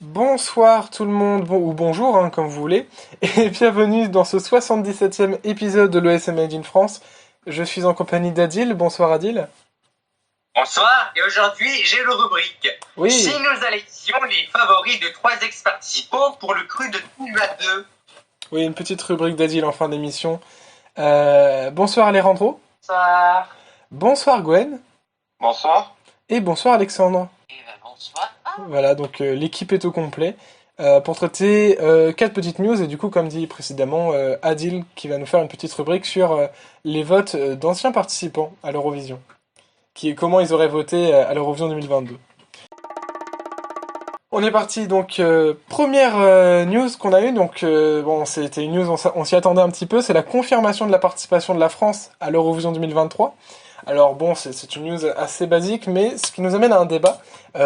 Bonsoir tout le monde, ou bonjour, comme vous voulez, et bienvenue dans ce 77e épisode de l'ESM Made in France. Je suis en compagnie d'Adil. Bonsoir Adil. Bonsoir, et aujourd'hui j'ai le rubrique. Oui. Si nous allions les favoris de 3 ex-participants pour le cru de 2022. Oui, une petite rubrique d'Adil en fin d'émission. Bonsoir Alejandro. Bonsoir. Bonsoir Gwen. Bonsoir. Et bonsoir Alexandre. Bonsoir. Voilà, donc l'équipe est au complet pour traiter 4 petites news et du coup, comme dit précédemment, Adil qui va nous faire une petite rubrique sur les votes d'anciens participants à l'Eurovision. Qui est comment ils auraient voté à l'Eurovision 2022. On est parti, donc première news qu'on a eue, donc bon c'était une news, on s'y attendait un petit peu, c'est la confirmation de la participation de la France à l'Eurovision 2023. Alors bon, c'est une news assez basique, mais ce qui nous amène à un débat.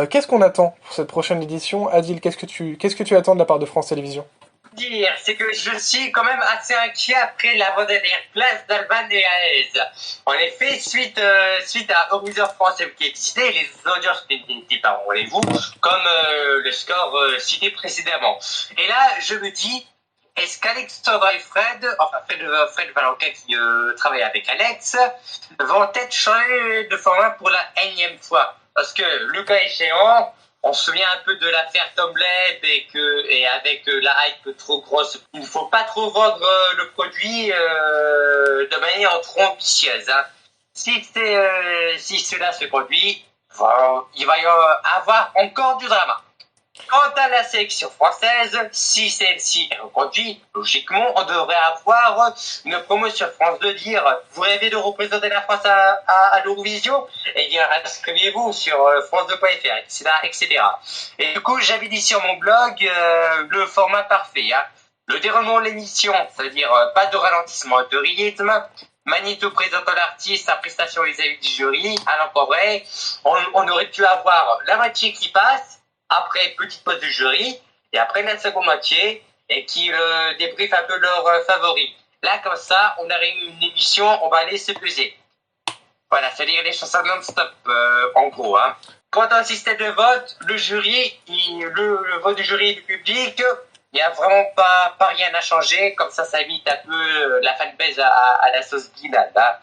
Qu'est-ce qu'on attend pour cette prochaine édition? Adil, qu'est-ce que tu attends de la part de France Télévisions? C'est que je suis quand même assez inquiet après la dernière place d'Alban et Aez. En effet, suite à Eurovision France qui est décidé, les audiences n'étaient pas au rendez-vous, comme le score cité précédemment. Et là, je me dis, est-ce qu'Alexandre et Fred Valenquin qui travaille avec Alex, vont être changés de format pour la énième fois? Parce que le cas échéant, on se souvient un peu de l'affaire Tom Leb et avec la hype trop grosse, il ne faut pas trop vendre le produit de manière trop ambitieuse. Hein. Si cela se produit, il va y avoir encore du drama. Quant à la sélection française, si celle-ci est reconduite, logiquement, on devrait avoir une promo sur France 2 dire « Vous rêvez de représenter la France à l'Eurovision ?» Eh bien, inscrivez-vous sur france2.fr, etc. Et du coup, j'avais dit sur mon blog le format parfait. Hein. Le déroulement de l'émission, c'est-à-dire pas de ralentissement de rythme, Manito présentant l'artiste, sa prestation vis-à-vis du jury, alors qu'en vrai, on aurait pu avoir la moitié qui passe, après petite pause du jury, et après la seconde moitié, et qui débriefent un peu leurs favoris. Là, comme ça, on aurait eu une émission, on va aller se peser. Voilà, c'est-à-dire les chansons non-stop, en gros. Hein. Quant au système de vote, le vote du jury et du public, il n'y a vraiment pas rien à changer, comme ça évite un peu la fanbase à la sauce Guinade. Hein.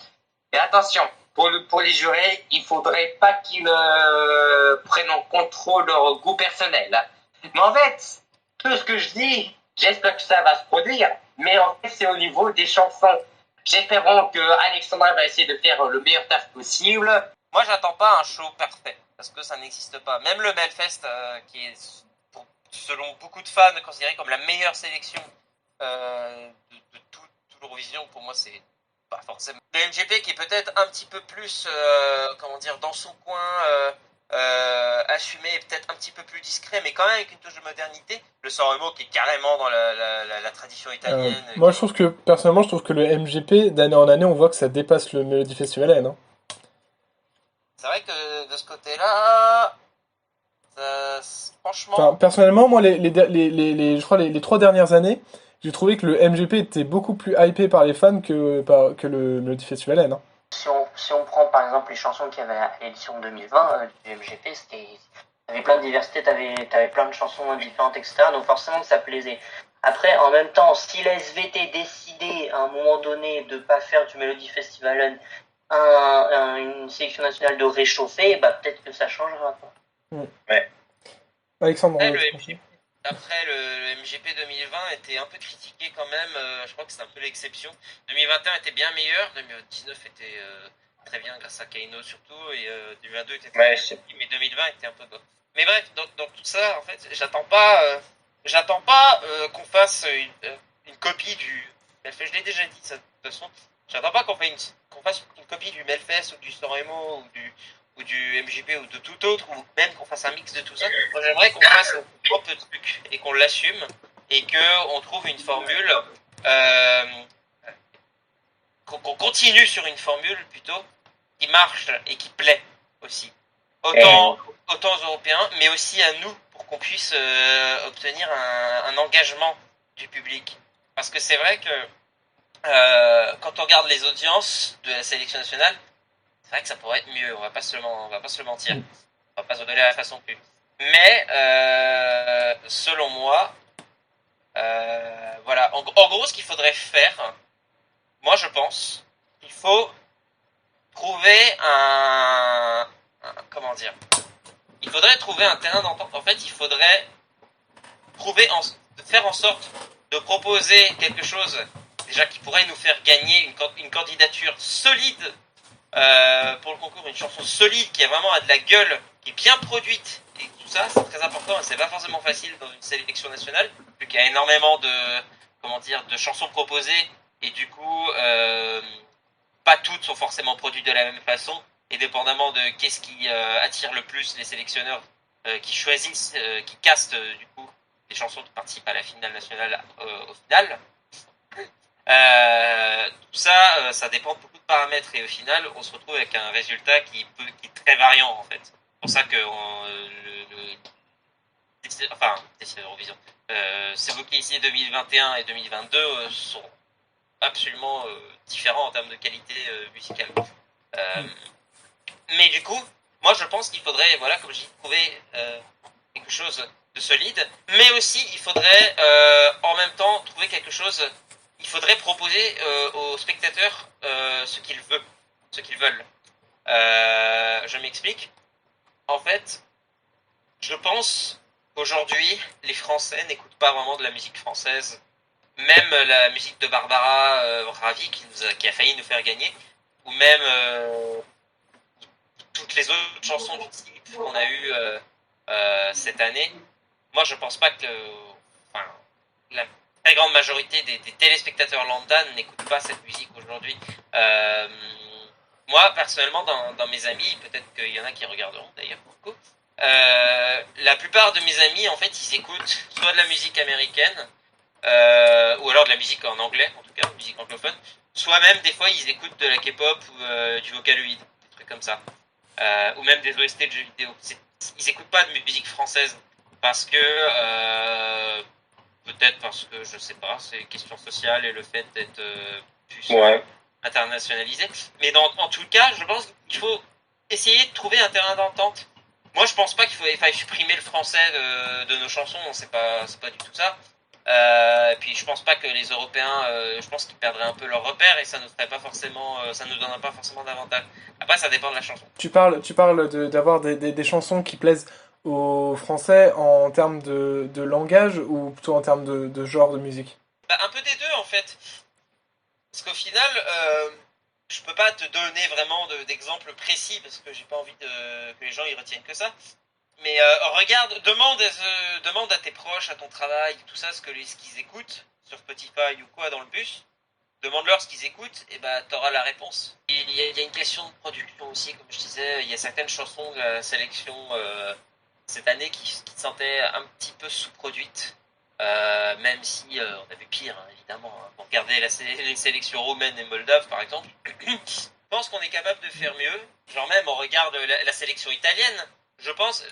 Et attention, pour les jurés, il faudrait pas qu'ils prennent en contrôle leur goût personnel. Mais en fait, tout ce que je dis, j'espère que ça va se produire, mais en fait, c'est au niveau des chansons. J'espère que Alexandra va essayer de faire le meilleur taf possible. Moi, j'attends pas un show parfait, parce que ça n'existe pas. Même le Melfest, qui est, selon beaucoup de fans, considéré comme la meilleure sélection de tout l'Eurovision, pour moi, c'est pas forcément. Le MGP qui est peut-être un petit peu plus, dans son coin, assumé et peut-être un petit peu plus discret, mais quand même avec une touche de modernité. Le Sanremo qui est carrément dans la tradition italienne. Moi, personnellement, je trouve que le MGP, d'année en année, on voit que ça dépasse le Melody Festival N. Hein. C'est vrai que de ce côté-là, franchement. Enfin, personnellement, moi, je crois les 3 dernières années, j'ai trouvé que le MGP était beaucoup plus hypé par les fans que le Melody Festival N. Hein. Si on prend par exemple les chansons qu'il y avait à l'édition 2020 du MGP, t'avais plein de diversité, t'avais plein de chansons différentes, etc. Donc forcément que ça plaisait. Après, en même temps, si la SVT décidait à un moment donné de pas faire du Melody Festival une sélection nationale de réchauffer, bah peut-être que ça changera. Quoi. Ouais. Alexandre. Après, le MGP 2020 était un peu critiqué quand même. Je crois que c'est un peu l'exception. 2021 était bien meilleur. 2019 était très bien grâce à Kaino surtout. Et 2022 était très bien. Mais 2020 était un peu bas. Mais bref, dans tout ça, en fait, j'attends pas qu'on fasse une copie du... Je l'ai déjà dit, ça, de toute façon. J'attends pas qu'on fasse une copie du Melfest ou du Sanremo ou du MGP ou de tout autre, ou même qu'on fasse un mix de tout ça. Moi, j'aimerais qu'on fasse un propre truc et qu'on l'assume et qu'on trouve une formule, qu'on continue sur une formule plutôt qui marche et qui plaît aussi. Autant aux Européens, mais aussi à nous pour qu'on puisse obtenir un engagement du public. Parce que c'est vrai que Quand on regarde les audiences de la sélection nationale, c'est vrai que ça pourrait être mieux. On va pas se le mentir. On va pas se donner la façon plus. Mais selon moi, voilà. En gros, ce qu'il faudrait faire, moi je pense, il faut trouver comment dire. Il faudrait trouver un terrain d'entente. En fait, il faudrait faire en sorte de proposer quelque chose déjà qui pourrait nous faire gagner une candidature solide pour le concours, une chanson solide qui a vraiment de la gueule, qui est bien produite et tout ça, c'est très important. Et c'est pas forcément facile dans une sélection nationale, vu qu'il y a énormément de chansons proposées et du coup pas toutes sont forcément produites de la même façon. Et dépendamment de qu'est-ce qui attire le plus les sélectionneurs qui choisissent, qui castent du coup les chansons qui participent à la finale nationale au final. Tout ça, ça dépend de beaucoup de paramètres et au final, on se retrouve avec un résultat qui est très variant en fait. C'est pour ça que Eurovision, c'est Bookie ici 2021 et 2022 sont absolument différents en termes de qualité musicale. Mais du coup, moi je pense qu'il faudrait, voilà, comme je dis, trouver quelque chose de solide, mais aussi il faudrait en même temps trouver quelque chose. Il faudrait proposer aux spectateurs ce qu'ils veulent. Je m'explique. En fait, je pense qu'aujourd'hui, les Français n'écoutent pas vraiment de la musique française. Même la musique de Barbara Ravi qui a failli nous faire gagner, ou même toutes les autres chansons du type qu'on a eues cette année. Moi, je pense pas que la très grande majorité des téléspectateurs lambda n'écoutent pas cette musique aujourd'hui. Moi, personnellement, dans mes amis, peut-être qu'il y en a qui regarderont d'ailleurs beaucoup, la plupart de mes amis, en fait, ils écoutent soit de la musique américaine, ou alors de la musique en anglais, en tout cas, musique anglophone, soit même, des fois, ils écoutent de la K-pop ou du Vocaloid, des trucs comme ça. Ou même des OST de jeux vidéo. Ils écoutent pas de musique française parce que peut-être parce que je sais pas, c'est question sociale et le fait d'être plus internationalisé. Mais en tout cas, je pense qu'il faut essayer de trouver un terrain d'entente. Moi, je pense pas qu'il faille supprimer le français de nos chansons. C'est pas du tout ça. Et puis je pense pas que les Européens, je pense qu'ils perdraient un peu leur repère et ça nous ferait pas forcément, ça nous donnerait pas forcément d'avantage. Après, ça dépend de la chanson. Tu parles d'avoir des chansons qui plaisent aux Français en termes de langage ou plutôt en termes de genre de musique? Bah, un peu des deux en fait. Parce qu'au final, je peux pas te donner vraiment d'exemples précis parce que j'ai pas envie que les gens y retiennent que ça. Mais regarde, demande à tes proches, à ton travail, tout ça, ce qu'ils écoutent sur Spotify ou quoi dans le bus. Demande-leur ce qu'ils écoutent et bah t'auras la réponse. Il y a une question de production aussi, comme je disais, il y a certaines chansons de la sélection cette année qui se sentaient un petit peu sous-produites. Même si on avait pire, hein, évidemment. Hein. Pour regarder les sélections roumaines et moldaves, par exemple, je pense qu'on est capable de faire mieux. Genre même, on regarde la sélection italienne, je pense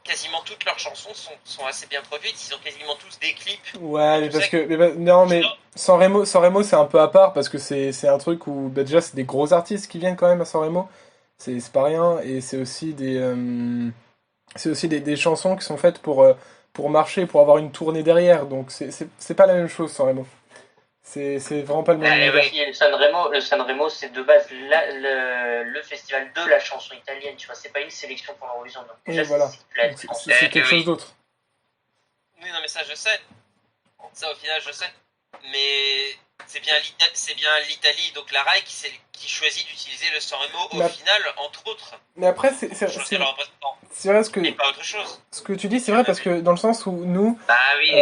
quasiment toutes leurs chansons sont assez bien produites. Ils ont quasiment tous des clips. Ouais, mais parce que non, mais Sanremo c'est un peu à part parce que c'est un truc où déjà c'est des gros artistes qui viennent quand même à Sanremo. C'est pas rien et c'est aussi des chansons qui sont faites pour marcher, pour avoir une tournée derrière. Donc c'est pas la même chose Sanremo. C'est vraiment pas le même univers. Oui, le Sanremo, c'est de base le festival de la chanson italienne, tu vois, c'est pas une sélection pour l'Eurovision. Donc déjà, voilà. C'est quelque chose d'autre. Oui, non, mais ça, je sais. Ça, au final, je sais. Mais c'est bien l'Italie, donc la RAI, qui choisit d'utiliser le Sanremo au final, entre autres. Mais après, c'est vrai pas autre chose. Ce que tu dis, c'est vrai parce que dans le sens où nous, oui.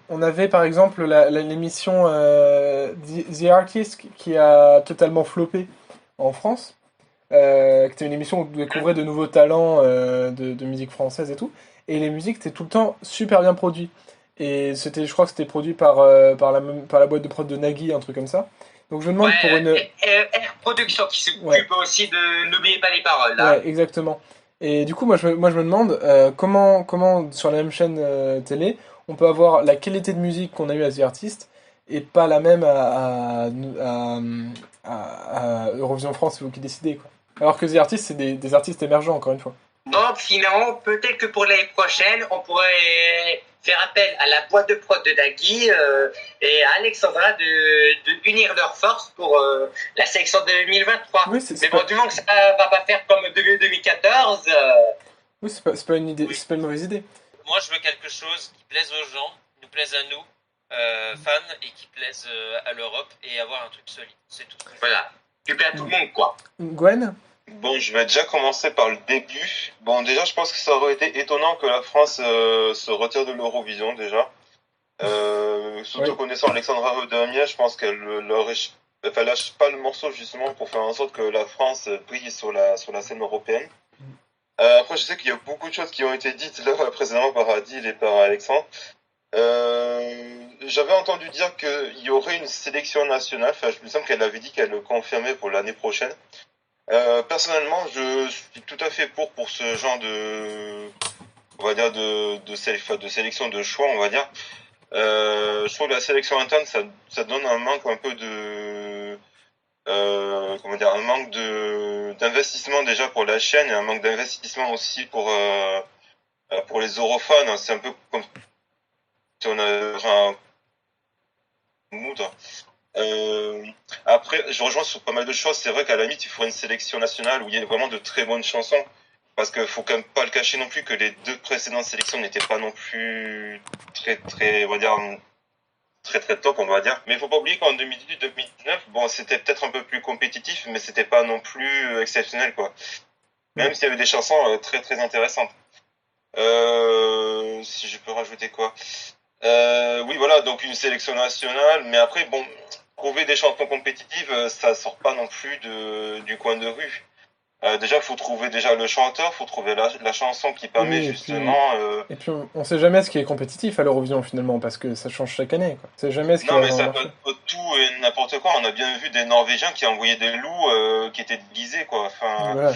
on avait par exemple l'émission The Artist qui a totalement floppé en France. Qui était une émission où on découvrait de nouveaux talents de musique française et tout. Et les musiques étaient tout le temps super bien produites. Et je crois que c'était produit par la boîte de prod de Nagui, un truc comme ça. Donc je me demande pour une... R Production qui s'occupe aussi de N'oubliez pas les paroles. Là. Ouais, exactement. Et du coup, moi je me demande comment sur la même chaîne télé, on peut avoir la qualité de musique qu'on a eu à The Artist est pas la même à Eurovision France, c'est vous qui décidez, quoi. Alors que The Artist, c'est des artistes émergents, encore une fois. Donc sinon, peut-être que pour l'année prochaine, on pourrait faire appel à la boîte de prod de Dagui et à Alexandra de unir leurs forces pour la sélection 2023. Oui, Mais bon, du moment que ça va pas faire comme 2014. Oui, c'est pas une idée, Oui. c'est pas une mauvaise idée. Moi, je veux quelque chose qui plaise aux gens, nous plaise à nous, fans, et qui plaise à l'Europe, et avoir un truc solide. C'est tout. Voilà. Tu plais à tout le monde, quoi. Gwen? Bon, je vais déjà commencer par le début. Bon, déjà, je pense que ça aurait été étonnant que la France se retire de l'Eurovision, déjà. Surtout Oui. connaissant Alexandra Redamier, je pense qu'elle lâche pas le morceau justement pour faire en sorte que la France brille sur la scène européenne. Après, je sais qu'il y a beaucoup de choses qui ont été dites là précédemment par Adil et par Alexandre. J'avais entendu dire qu'il y aurait une sélection nationale. Enfin, je me semble qu'elle avait dit qu'elle le confirmait pour l'année prochaine. Personnellement, je suis tout à fait pour ce genre on va dire de sélection de choix, on va dire. Je trouve que la sélection interne, ça donne un manque un peu comment dire, un manque d'investissement déjà pour la chaîne et un manque d'investissement aussi pour les europhones. C'est un peu comme si on avait un mood. Après, je rejoins sur pas mal de choses. C'est vrai qu'à la limite, il faudrait une sélection nationale où il y a vraiment de très bonnes chansons. Parce qu'il faut quand même pas le cacher non plus que les deux précédentes sélections n'étaient pas non plus très, on va dire, très top, on va dire. Mais il faut pas oublier qu'en 2018-2019, bon, c'était peut-être un peu plus compétitif, mais c'était pas non plus exceptionnel, quoi. Même s'il y avait des chansons très très intéressantes. Si je peux rajouter quoi. Oui, voilà, donc une sélection nationale, mais après, bon, trouver des chansons compétitives, ça sort pas non plus du coin de rue. Déjà, faut trouver déjà le chanteur, faut trouver la chanson qui permet Oui, justement. Et puis on sait jamais ce qui est compétitif à l'Eurovision finalement, parce que ça change chaque année, quoi. On sait jamais ce qui Non, va mais vraiment ça peut marcher. être tout et n'importe quoi. On a bien vu des Norvégiens qui envoyaient des loups qui étaient déguisés, quoi. Enfin, Voilà.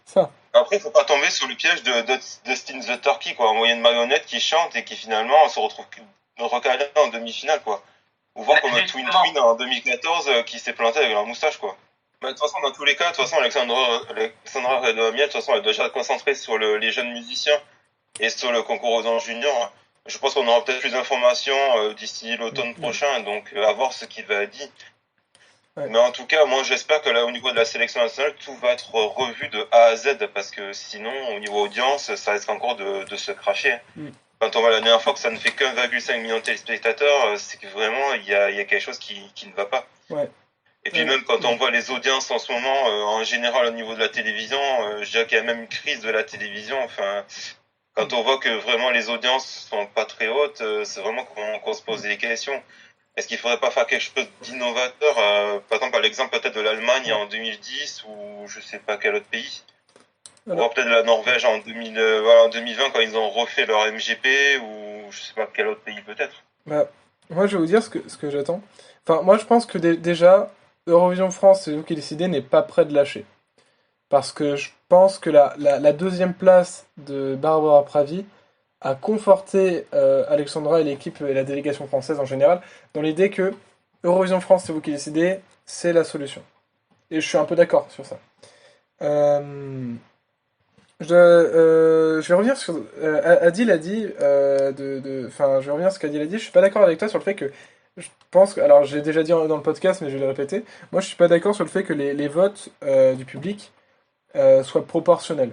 Ça. après, faut pas tomber sur le piège de Dustin the Turkey, quoi. Envoyer une marionnette qui chante et qui finalement se retrouve recalée en demi-finale, quoi. Ou voir comme Twin Justement. Twin en 2014 qui s'est planté avec leur moustache, quoi. Mais de toute façon, dans tous les cas, de toute façon, Alexandra Redamiel, de toute façon, elle doit déjà être concentrée sur les jeunes musiciens et sur le concours aux anges juniors. Je pense qu'on aura peut-être plus d'informations d'ici l'automne prochain, donc à voir ce qui va être dit. Ouais. Mais en tout cas, moi j'espère que là, au niveau de la sélection nationale, tout va être revu de A à Z, parce que sinon, au niveau audience, ça risque encore de se cracher. Quand on voit la dernière fois que ça ne fait qu'1,5 million de téléspectateurs, c'est que vraiment, il y a quelque chose qui ne va pas. Ouais. Et puis même quand on voit les audiences en ce moment, en général au niveau de la télévision, je dirais qu'il y a même une crise de la télévision. Enfin, quand on voit que vraiment les audiences sont pas très hautes, c'est vraiment qu'on se pose des questions. Est-ce qu'il faudrait pas faire quelque chose d'innovateur, par exemple à l'exemple peut-être de l'Allemagne en 2010 ou je sais pas quel autre pays, ou Alors, peut-être la Norvège en 2020 quand ils ont refait leur MGP, ou je sais pas quel autre pays peut-être. bah, moi je vais vous dire ce que j'attends. Enfin, moi je pense que déjà, Eurovision France, c'est vous qui décidez, n'est pas prêt de lâcher. Parce que je pense que la deuxième place de Barbara Pravi a conforté Alexandra et l'équipe et la délégation française en général dans l'idée que Eurovision France, c'est vous qui décidez, c'est la solution. Et je suis un peu d'accord sur ça. Je vais revenir sur. Adil a dit. Enfin, je vais revenir sur ce qu'Adil a dit. Je suis pas d'accord avec toi sur le fait que. Je pense que. Alors, j'ai déjà dit dans le podcast, mais je vais le répéter. Moi, je suis pas d'accord sur le fait que les votes du public soient proportionnels.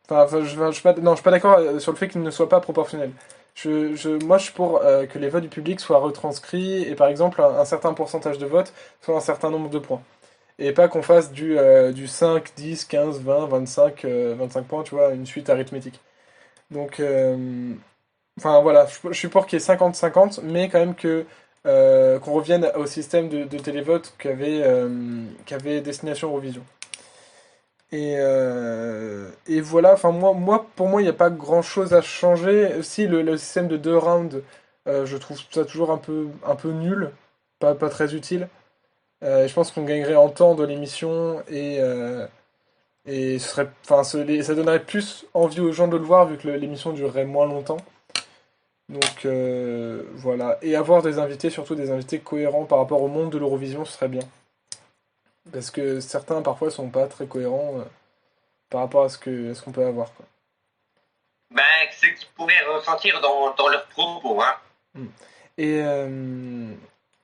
Enfin, je suis pas, non, je suis pas d'accord sur le fait qu'ils ne soient pas proportionnels. Moi, je suis pour que les votes du public soient retranscrits et par exemple un certain pourcentage de votes soit un certain nombre de points. Et pas qu'on fasse du 5, 10, 15, 20, 25, 25 points, tu vois, une suite arithmétique. Donc, enfin voilà, je suis pour qu'il y ait 50-50, mais quand même qu'on revienne au système de télévote qu'avait Destination Eurovision. Et voilà, enfin pour moi, il n'y a pas grand-chose à changer. Si le système de 2 rounds, je trouve ça toujours un peu nul, pas très utile. Je pense qu'on gagnerait en temps de l'émission et ce serait, enfin, ça donnerait plus envie aux gens de le voir vu que l'émission durerait moins longtemps. Donc voilà. Et avoir des invités, surtout des invités cohérents par rapport au monde de l'Eurovision, ce serait bien. Parce que certains parfois sont pas très cohérents par rapport à ce qu'on peut avoir, quoi. Ben, ce qu'ils pourraient ressentir dans leurs propos, hein. Et,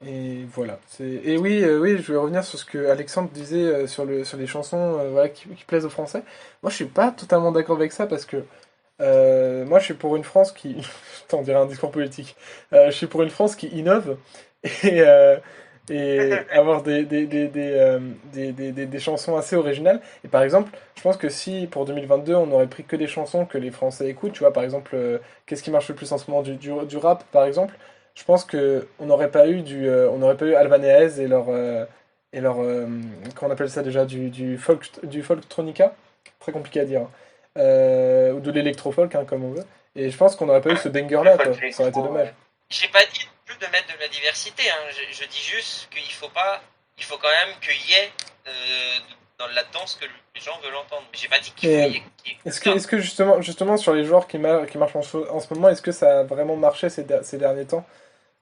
et voilà. Et oui, oui, je vais revenir sur ce que Alexandre disait sur les chansons voilà, qui plaisent aux Français. Moi, je suis pas totalement d'accord avec ça parce que moi, je suis pour une France qui. Putain, on dirait un discours politique. Je suis pour une France qui innove et, euh, et avoir des chansons assez originales. Et par exemple, je pense que si pour 2022 on aurait pris que des chansons que les Français écoutent, tu vois, par exemple, qu'est-ce qui marche le plus en ce moment du rap, par exemple, je pense que on n'aurait pas eu Alban et Aez et leur comment on appelle ça déjà, du folktronica, très compliqué à dire, hein. Ou de l'électrofolk, hein, comme on veut. Et je pense qu'on n'aurait pas eu ce banger-là, quoi. Ça aurait été dommage. J'ai pas dit plus de mettre de la diversité, hein. Je dis juste qu'il faut pas, il faut quand même qu'il y ait dans là-dedans ce que les gens veulent entendre. J'ai pas dit qu'il Et y ait est-ce que justement sur les joueurs qui marchent en ce moment, est-ce que ça a vraiment marché ces derniers temps?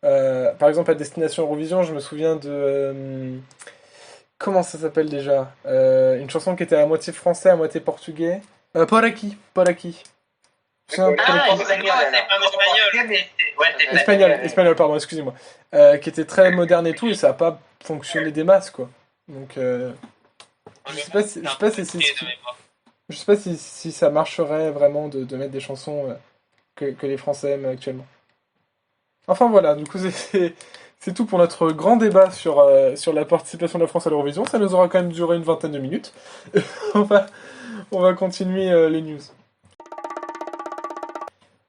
Par exemple, à Destination Eurovision, je me souviens de comment ça s'appelle déjà? Une chanson qui était à moitié français, à moitié portugais. Por aqui, por aqui. C'est un Ah, Por aqui. espagnol, c'est pas espagnol. Ouais, c'est Espagnol, pardon, excusez-moi. Qui était très moderne et tout, et ça a pas fonctionné des masses, quoi. Donc, je sais pas si ça marcherait vraiment de mettre des chansons que les Français aiment actuellement. Enfin voilà, du coup c'est tout pour notre grand débat sur la participation de la France à l'Eurovision. Ça nous aura quand même duré une vingtaine de minutes. on va, on va continuer les news.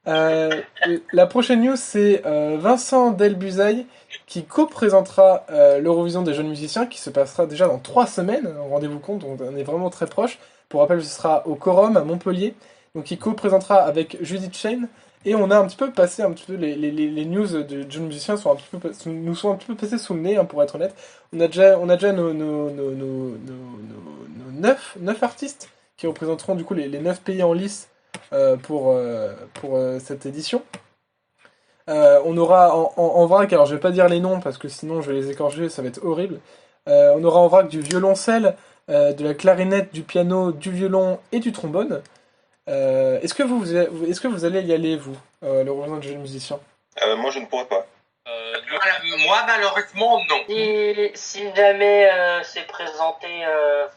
La prochaine news, c'est Vincent Delbuzaille qui co-présentera l'Eurovision des jeunes musiciens qui se passera déjà dans 3 semaines. Rendez-vous compte, donc on est vraiment très proche. Pour rappel, ce sera au Corum à Montpellier. Donc il co-présentera avec Judith Shane. Et on a un petit peu passé un petit peu les news de jeunes musiciens nous sont un petit peu passés sous le nez, hein, pour être honnête. On a déjà nos 9 artistes qui représenteront du coup les 9 pays en lice pour cette édition. On aura en vrac, alors je vais pas dire les noms parce que sinon je vais les écorcher, ça va être horrible. On aura en vrac du violoncelle, de la clarinette, du piano, du violon et du trombone. Est-ce que vous allez y aller, vous, l'Eurovision des jeunes musiciens? Moi, je ne pourrais pas. Moi, malheureusement, non. Si jamais c'est présenté,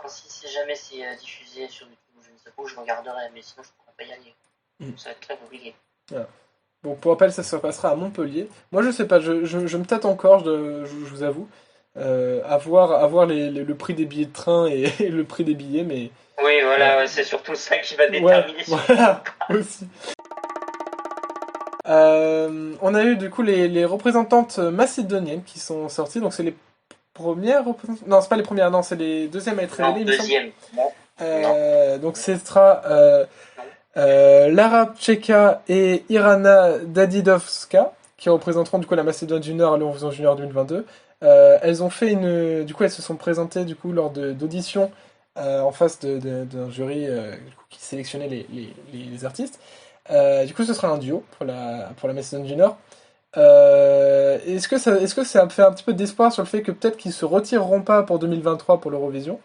si jamais c'est diffusé sur YouTube, je ne sais pas où je regarderai, mais sinon je ne pourrais pas y aller. Ça va être très compliqué. Voilà. Bon, pour rappel, ça se passera à Montpellier. Moi, je sais pas, je me tâte encore, je vous avoue. À voir le prix des billets de train et le prix des billets, mais... Oui, voilà, ouais, c'est surtout ça qui va déterminer. Ouais, voilà, aussi. On a eu du coup les représentantes macédoniennes qui sont sorties, donc c'est les premières représentantes... Non, c'est pas les premières, non, c'est les deuxièmes à être révélées, il me semble. Deuxième. Donc ce sera Lara Pcheka et Irana Dadidovska qui représenteront du coup la Macédoine du Nord à l'Eurovision Junior 2022. Elles ont fait du coup elles se sont présentées du coup lors d'auditions en face d'un jury du coup, qui sélectionnait les artistes. Du coup ce sera un duo pour la Macédoine du Nord. Est-ce que ça fait un petit peu d'espoir sur le fait que peut-être qu'ils se retireront pas pour 2023 pour l'Eurovision?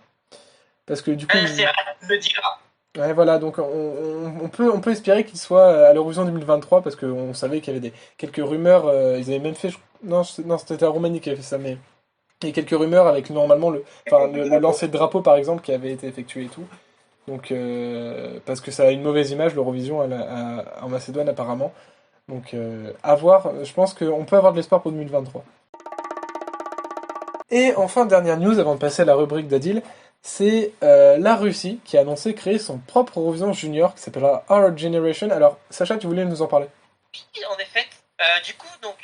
Parce que du coup... C'est me dira. Ouais, voilà, donc on peut espérer qu'il soit à l'Eurovision 2023 parce qu'on savait qu'il y avait quelques rumeurs, ils avaient même fait, non, c'était la Roumanie qui avait fait ça, mais il y a quelques rumeurs avec normalement le lancer de drapeau par exemple qui avait été effectué et tout. Donc, parce que ça a une mauvaise image l'Eurovision en Macédoine apparemment. Donc, à voir, je pense qu'on peut avoir de l'espoir pour 2023. Et enfin, dernière news avant de passer à la rubrique d'Adil. C'est la Russie qui a annoncé créer son propre Eurovision Junior qui s'appellera Our Generation. Alors, Sacha, tu voulais nous en parler? Oui, en effet. Du coup, donc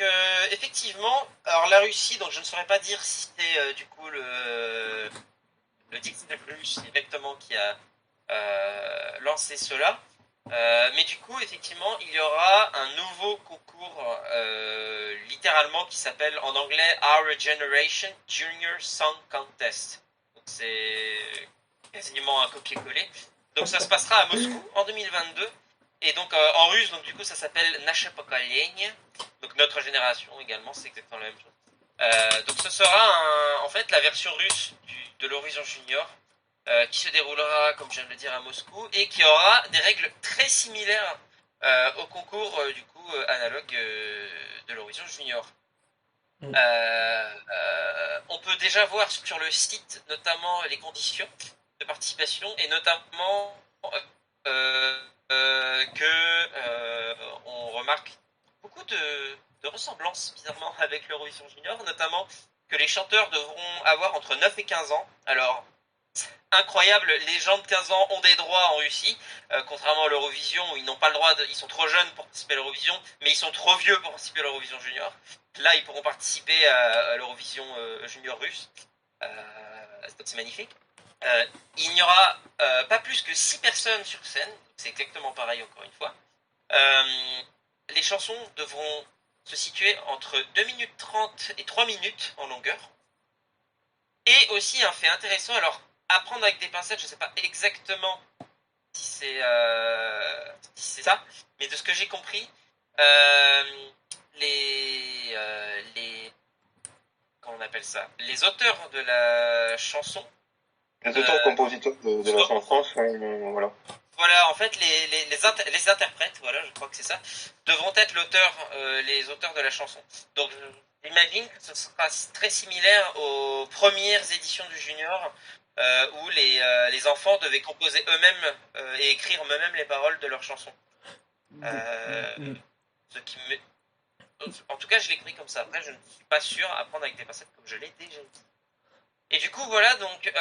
effectivement, alors la Russie, donc je ne saurais pas dire si c'est du coup le dictateur russe directement qui a lancé cela, mais du coup, effectivement, il y aura un nouveau concours littéralement qui s'appelle en anglais Our Generation Junior Song Contest. C'est quasiment un copier-coller. Donc ça se passera à Moscou en 2022. Et donc en russe, donc du coup ça s'appelle Nasze Pokolenie, donc notre génération également, c'est exactement la même chose. Donc ce sera en fait la version russe de l'Eurovision Junior, qui se déroulera, comme je viens de le dire, à Moscou, et qui aura des règles très similaires au concours du coup analogue de l'Eurovision Junior. On peut déjà voir sur le site notamment les conditions de participation et notamment on remarque beaucoup de ressemblances bizarrement avec l'Eurovision Junior, notamment que les chanteurs devront avoir entre 9 et 15 ans. Alors, incroyable, les gens de 15 ans ont des droits en Russie, contrairement à l'Eurovision où ils n'ont pas le droit, ils sont trop jeunes pour participer à l'Eurovision, mais ils sont trop vieux pour participer à l'Eurovision Junior. Là, ils pourront participer à l'Eurovision Junior russe. C'est magnifique. Il n'y aura pas plus que 6 personnes sur scène, c'est exactement pareil encore une fois. Les chansons devront se situer entre 2 minutes 30 et 3 minutes en longueur. Et aussi un fait intéressant, alors à prendre avec des pincettes, je ne sais pas exactement si c'est ça, mais de ce que j'ai compris, comment on appelle ça, les auteurs de la chanson, Les auteurs-compositeurs de la chanson voilà. Voilà, en fait, les interprètes, voilà, je crois que c'est ça, devront être les auteurs de la chanson. Donc, j'imagine que ce sera très similaire aux premières éditions du Junior, où les enfants devaient composer eux-mêmes et écrire eux-mêmes les paroles de leurs chansons. Ce qui me... En tout cas, je l'ai pris comme ça. Après, je ne suis pas sûr à prendre avec des pincettes, comme je l'ai déjà dit. Et du coup, voilà, donc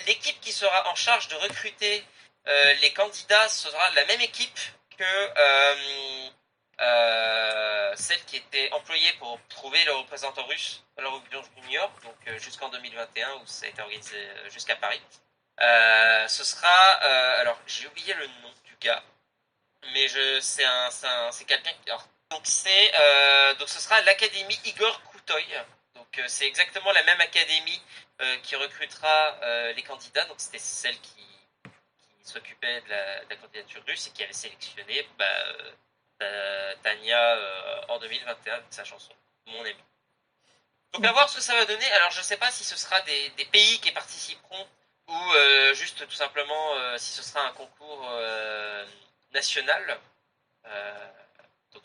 l'équipe qui sera en charge de recruter les candidats sera la même équipe que celle qui était employée pour trouver le représentant russe à l'Eurovision Junior, donc jusqu'en 2021 où ça a été organisé jusqu'à Paris. Ce sera, alors j'ai oublié le nom du gars, mais c'est quelqu'un qui, alors, donc ce sera l'Académie Igor Koutoy. Donc c'est exactement la même académie qui recrutera les candidats. Donc c'était celle qui s'occupait de la candidature russe et qui avait sélectionné Tania en 2021 avec sa chanson Mon ami. Donc à voir ce que ça va donner. Alors je ne sais pas si ce sera des pays qui participeront ou juste tout simplement si ce sera un concours national. Donc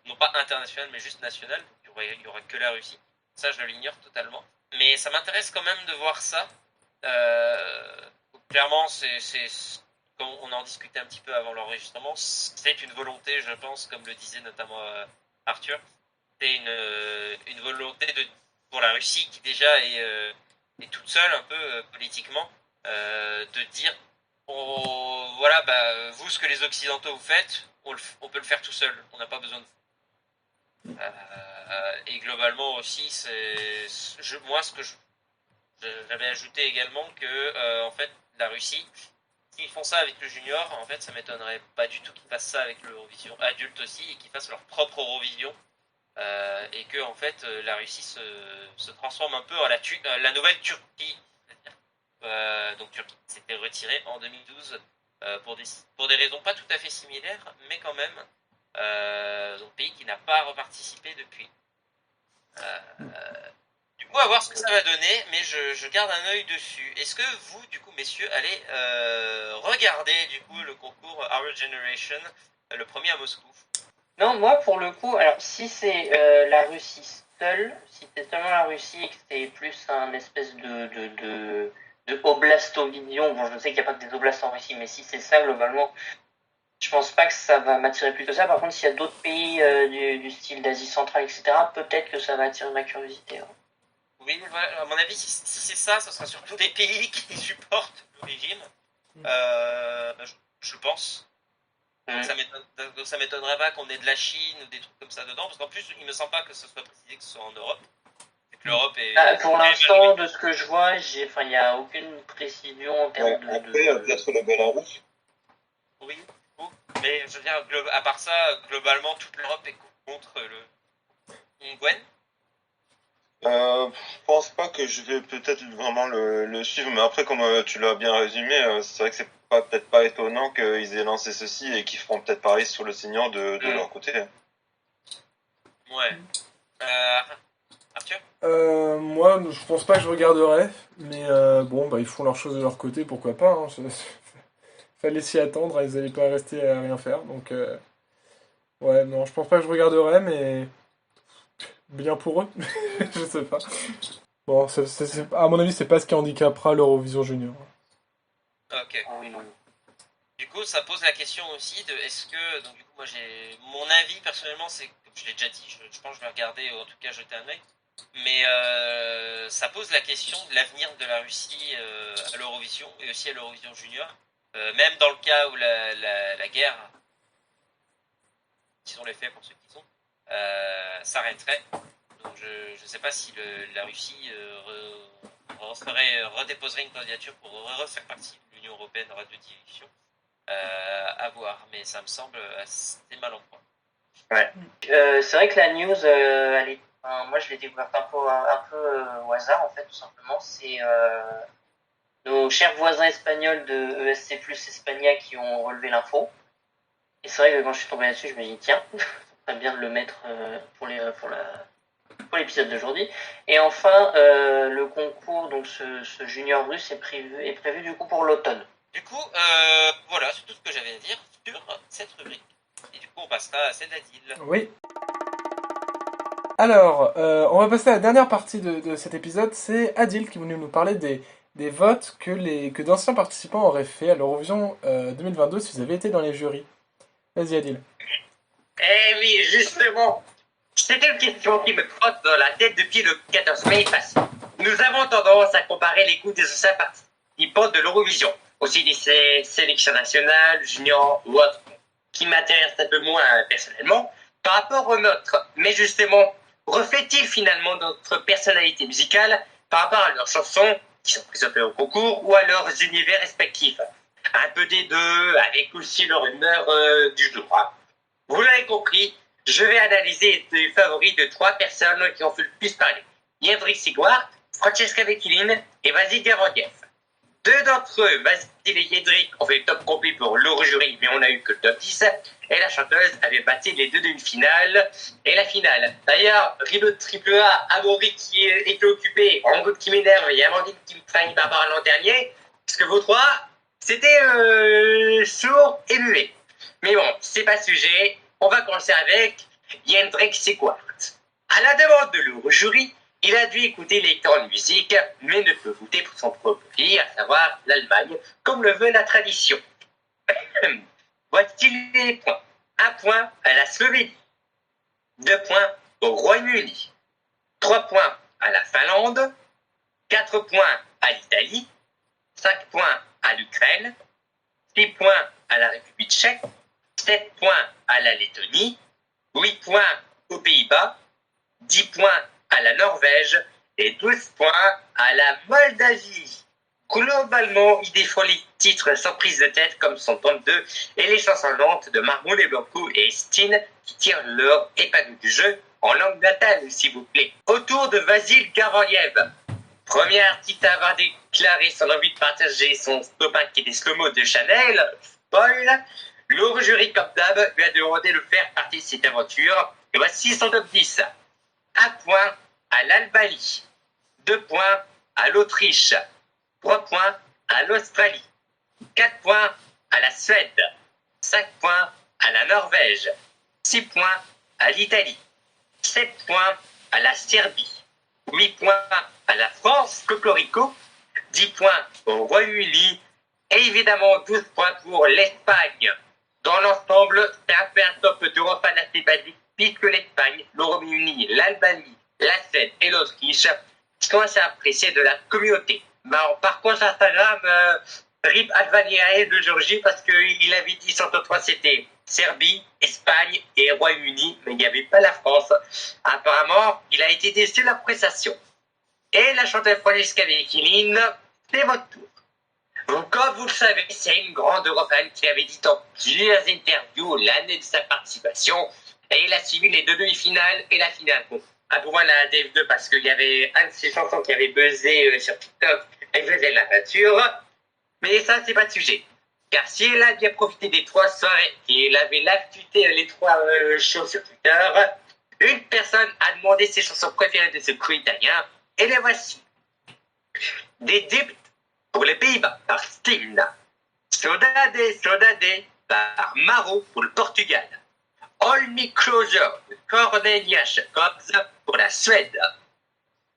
non pas international mais juste national. Il y aura que la Russie. Ça je l'ignore totalement. Mais ça m'intéresse quand même de voir ça. Clairement, comme on en discutait un petit peu avant l'enregistrement, c'est une volonté, je pense, comme le disait notamment Arthur, c'est une volonté pour la Russie qui déjà est toute seule un peu politiquement, de dire voilà, vous, ce que les Occidentaux vous faites, on peut le faire tout seul, on n'a pas besoin de vous. Et globalement aussi, moi, ce que j'avais ajouté également que en fait la Russie, s'ils font ça avec le junior, en fait ça m'étonnerait pas du tout qu'ils fassent ça avec l'Eurovision adulte aussi et qu'ils fassent leur propre Eurovision et que en fait la Russie se transforme un peu en la nouvelle Turquie, donc Turquie s'était retirée en 2012 pour des raisons pas tout à fait similaires mais quand même donc pays qui n'a pas reparticipé depuis. Du coup, à voir ce que ça va donner, mais je garde un œil dessus. Est-ce que vous, du coup, messieurs, allez regarder du coup le concours Our Generation, le premier à Moscou? Non, moi pour le coup, alors si c'est la Russie seule, si c'est seulement la Russie et que c'est plus un espèce de oblastovision, bon je sais qu'il n'y a pas que des oblasts en Russie, mais si c'est ça globalement, je pense pas que ça va m'attirer plus que ça. Par contre, s'il y a d'autres pays du style d'Asie centrale, etc., peut-être que ça va attirer ma curiosité. Hein. Oui, voilà, à mon avis, si c'est ça, ce sera surtout des pays qui supportent le régime, je pense. Donc ça m'étonnerait pas qu'on ait de la Chine ou des trucs comme ça dedans, parce qu'en plus, il me semble pas que ce soit précisé que ce soit en Europe. Que l'Europe est... Pour l'instant, de ce que je vois, il n'y a aucune précision en termes de... Après, peut-être le Belarus. Oui, mais je veux dire, à part ça, globalement, toute l'Europe est contre le Gwen. Je pense pas que je vais peut-être vraiment le suivre, mais après, comme tu l'as bien résumé, c'est vrai que c'est peut-être pas étonnant qu'ils aient lancé ceci et qu'ils feront peut-être pareil sur le senior de leur côté. Ouais. Arthur? Moi, je pense pas que je regarderai, mais bon, bah ils font leurs choses de leur côté, pourquoi pas. Hein, fallait s'y attendre, ils allaient pas rester à rien faire, donc ouais, non, je pense pas que je regarderai, mais bien pour eux, je sais pas. Bon, à mon avis, c'est pas ce qui handicapera l'Eurovision Junior. Ok. Ah oui, non. Du coup, ça pose la question aussi de est-ce que. Donc, du coup, moi, mon avis personnellement, c'est. Comme je l'ai déjà dit, je pense que je vais regarder, ou en tout cas jeter un œil. Mais ça pose la question de l'avenir de la Russie à l'Eurovision et aussi à l'Eurovision Junior. Même dans le cas où la guerre, qui sont les faits pour ceux qui sont, s'arrêterait. Donc je ne sais pas si la Russie redéposerait une candidature pour refaire partie de l'Union Européenne en radiodiffusion. À voir, mais ça me semble assez mal en point. Ouais. C'est vrai que la news, moi je l'ai découverte un peu au hasard en fait, tout simplement. C'est nos chers voisins espagnols de ESC Plus Espagna qui ont relevé l'info. Et c'est vrai que quand je suis tombé là-dessus, je me dis tiens, ça serait bien de le mettre pour l'épisode d'aujourd'hui. Et enfin, le concours, donc ce junior russe est prévu du coup pour l'automne. Du coup, voilà, c'est tout ce que j'avais à dire sur cette rubrique. Et du coup, on passera à celle d'Adil. Oui. Alors, on va passer à la dernière partie de cet épisode. C'est Adil qui est venu nous parler des votes que d'anciens participants auraient fait à l'Eurovision 2022 si vous avez été dans les jurys. Vas-y, Adil. Eh oui, justement, c'est une question qui me trotte dans la tête depuis le 14 mai passé. Nous avons tendance à comparer les goûts des anciens participants de l'Eurovision, aussi des sélections nationales, juniors ou autres, qui m'intéressent un peu moins personnellement, par rapport aux nôtres. Mais justement, reflètent-ils finalement notre personnalité musicale par rapport à leurs chansons qui sont présentées au concours ou à leurs univers respectifs? Un peu des deux, avec aussi leur humeur du jour. Vous l'avez compris, je vais analyser les favoris de 3 personnes qui ont fait le plus parler. Jendrik Sigwart, Francesca Vekilin et Vasil Garandiev. 2 d'entre eux, Vasil et Jendrik, ont fait le top complet pour l'Eurojury, mais on n'a eu que le top 10. Et la chanteuse avait battu les 2 d'une finale et la finale. D'ailleurs, rideau de triple A, Amaury qui était occupé, Angot qui m'énerve et Amandine qui me faillit Barbara l'an dernier, parce que vos 3, c'était sourd et muet. Mais bon, c'est pas sujet. On va commencer avec Jendrik Sigwart. À la demande de l'Eurojury, il a dû écouter les temps de musique, mais ne peut voter pour son propre pays, à savoir l'Allemagne, comme le veut la tradition. Voici les points. 1 point à la Slovénie. 2 points au Royaume-Uni. 3 points à la Finlande. 4 points à l'Italie. 5 points à l'Ukraine. 6 points à la République tchèque. 7 points à la Lettonie, 8 points aux Pays-Bas, 10 points à la Norvège et 12 points à la Moldavie. Globalement, il défend les titres sans prise de tête comme son tome 2 et les chansons lentes de Marmoul et Blanco et Steen qui tirent leur épingle du jeu en langue natale, s'il vous plaît. Autour de Vasil Garandiev, premier artiste à avoir déclaré son envie de partager son copain qui était slow-mo de Chanel, spoil. L'Eurojury, comme d'hab, lui a demandé de faire partie de cette aventure. Et voici son top 10. 1 point à l'Albanie. 2 points à l'Autriche. 3 points à l'Australie. 4 points à la Suède. 5 points à la Norvège. 6 points à l'Italie. 7 points à la Serbie. 8 points à la France, Cocorico. 10 points au Royaume-Uni. Et évidemment 12 points pour l'Espagne. Dans l'ensemble, c'est un peu un top d'Eurofan assez basique, puisque l'Espagne, le Royaume-Uni, l'Albanie, la Suède et l'Autriche sont assez appréciés de la communauté. Par contre, Instagram, RIP Advaniae de Georgie, parce qu'il avait dit son top 3, c'était Serbie, Espagne et Royaume-Uni, mais il n'y avait pas la France. Apparemment, il a été déçu de la prestation. Et la chanteuse Francesca Vekilin, c'est votre tour. Donc, comme vous le savez, c'est une grande Eurofan qui avait dit dans plusieurs interviews l'année de sa participation. Et il a suivi les 2 demi-finales et la finale. Bon, un peu moins la DF2 parce qu'il y avait un de ses chansons qui avait buzzé sur TikTok et faisait de la peinture. Mais ça, c'est pas le sujet. Car si elle a bien profité des 3 soirées et elle avait tweeté les 3 shows sur Twitter, une personne a demandé ses chansons préférées de ce crew italien, et les voici. D'Égypte pour les Pays-Bas par Sting. Saudade, Saudade par Maro pour le Portugal. Hold Me Closer de Cornelia Jacobs pour la Suède.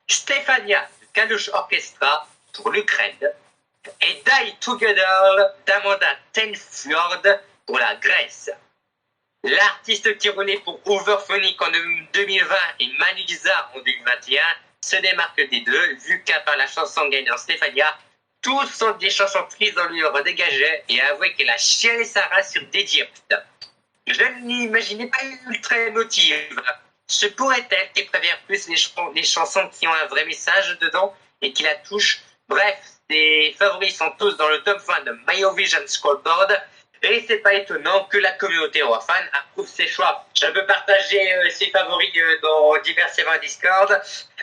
Stefania de Kalush Orchestra pour l'Ukraine. Et Die Together d'Amanda Tenfjord pour la Grèce. L'artiste qui renaît pour Overphonic en 2020 et Manu Lisa en 2021 se démarque des deux, vu qu'à part la chanson gagnante Stefania, tous sont des chansons prises dans l'univers dégagé et avoué qu'elle a chialé sa race sur d'Égypte. Je n'imaginais pas ultra émotive. Se pourrait-elle qu'elle préfère plus les chansons qui ont un vrai message dedans et qui la touchent? Bref, ses favoris sont tous dans le top 20 de MyOvision Scoreboard et c'est pas étonnant que la communauté orphan approuve ses choix. Je peux partager ses favoris dans divers serveurs Discord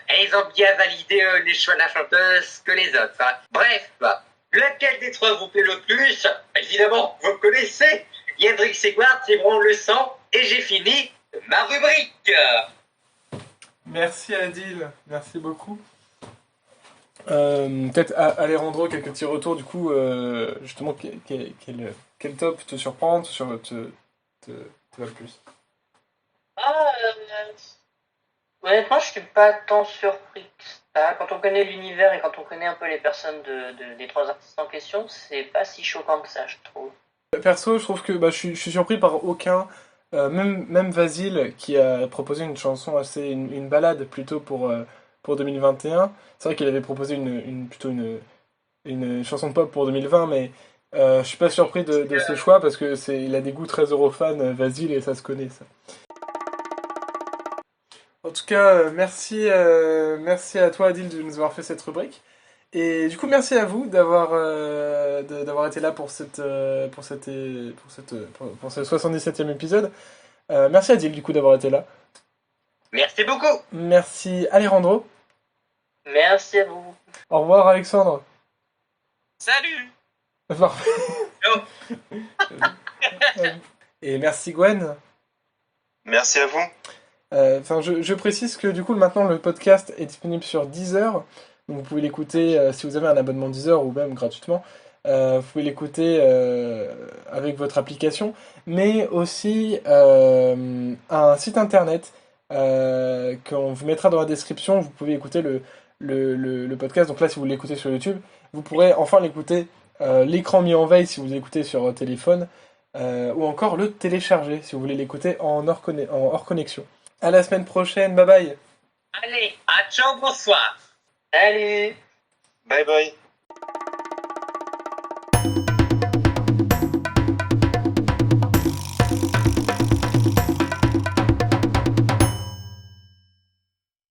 et ils ont bien validé les choix de la chanteuse que les autres. Bref, lequel des 3 vous plaît le plus? Évidemment, vous connaissez Yendrik Seguard, c'est bon, on le sent, et j'ai fini ma rubrique. Merci Adil, merci beaucoup. Peut-être Alejandro, quelques petits retours du coup, justement, quel top te surprend, te va le plus? Honnêtement, je suis pas tant surpris que ça. Quand on connaît l'univers et quand on connaît un peu les personnes des 3 artistes en question, c'est pas si choquant que ça, je trouve. Perso, je trouve que je suis surpris par aucun. Même Vasile qui a proposé une chanson une balade plutôt pour 2021. C'est vrai qu'il avait proposé plutôt une chanson de pop pour 2020, mais je suis pas surpris de ce choix parce que il a des goûts très europhones, Vasile, et ça se connaît ça. En tout cas, merci à toi Adil de nous avoir fait cette rubrique. Et du coup, merci à vous d'avoir été là pour ce 77e épisode. Merci Adil du coup d'avoir été là. Merci beaucoup. Merci Alejandro. Merci à vous. Au revoir Alexandre. Salut. Parfait. Oh. Et merci Gwen. Merci à vous. Je précise que du coup maintenant le podcast est disponible sur Deezer. Donc vous pouvez l'écouter si vous avez un abonnement Deezer ou même gratuitement. Vous pouvez l'écouter avec votre application, mais aussi un site internet qu'on vous mettra dans la description. Vous pouvez écouter le podcast. Donc là, si vous l'écoutez sur YouTube, vous pourrez enfin l'écouter l'écran mis en veille si vous l'écoutez sur téléphone, ou encore le télécharger si vous voulez l'écouter en hors connexion. À la semaine prochaine, bye bye. Allez, à ciao, bonsoir. Salut. Bye bye.